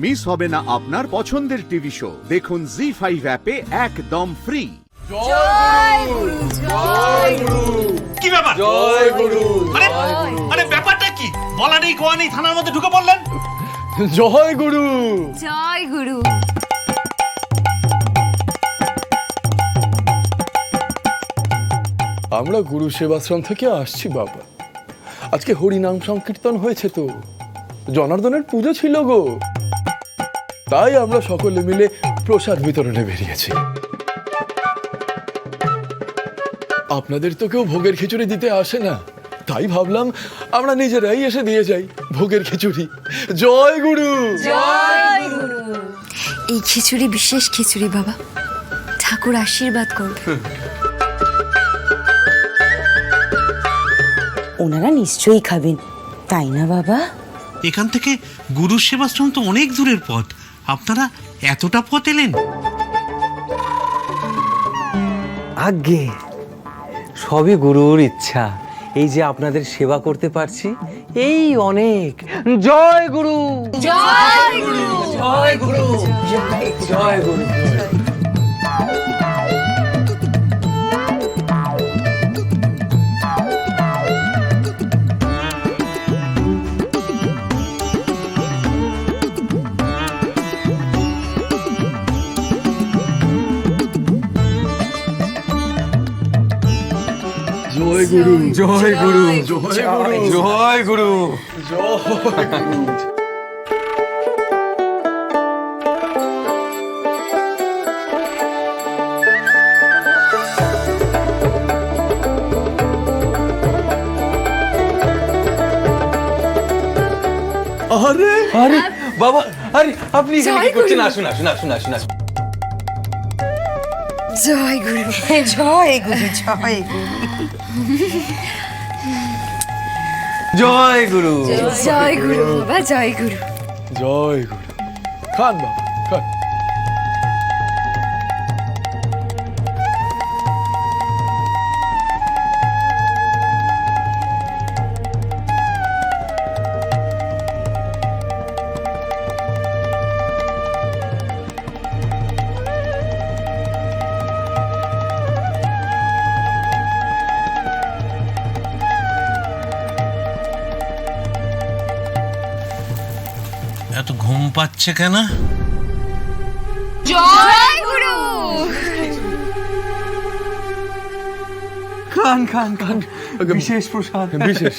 Miss হবে না আপনার পছন্দের টিভি শো। দেখুন জি5 অ্যাপে একদম ফ্রি। জয় গুরু, জয় গুরু। কি ব্যাপার? জয় গুরু। আরে ব্যাপারটা কি? বলা নেই কোয়া নেই, থানার মধ্যে ঢুকে পড়লেন। জয় গুরু। জয় গুরু। আমরা গুরু সেবাশ্রম থেকে আসছি বাবা। আজকে হরিনাম সংকীর্তন হয়েছে তো, জনার্দনের পুজো ছিল গো, তাই আমরা সকলে মিলে প্রসাদ বিতরণে বেরিয়েছি। আপনাদের তো কেউ ভোগের খিচুড়ি দিতে আসে না, তাই ভাবলাম আমরা নিজেরাই এসে দিয়ে যাই ভোগের খিচুড়ি। জয় গুরু। জয় গুরু। এই খিচুড়ি বিশেষ খিচুড়ি বাবা, ঠাকুর আশীর্বাদ করবে। ওনারা নিশ্চয়ই খাবেন, তাই না বাবা? এখান থেকে গুরু সেবাশ্রম তো অনেক দূরের পথ, আপনারা এতটা পথ এলেন? আজ্ঞে, সবই গুরুর ইচ্ছা। এই যে আপনাদের সেবা করতে পারছি, এই অনেক। জয় গুরু। জয় গুরু। জয় গুরু। জয় গুরু। জয় গুরু। জয় গুরু। জয় গুরু। জয় গুরু। আরে আরে বাবা, আরে আপনি এখানে কি করছেন? আসুন আসুন আসুন আসুন আসুন। জয় গুরু। জয় গুরু, জয় গুরু। জয় গুরু। জয় গুরু বাবা, জয় গুরু। জয় গুরু। খান বাবা, খান। এত ঘুম পাচ্ছে কেন? জয় গুরু। খান খান খান, বিশেষ প্রসাদ। বিশেষ।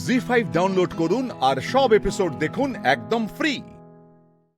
জি5 ডাউনলোড করুন আর সব এপিসোড দেখুন একদম ফ্রি।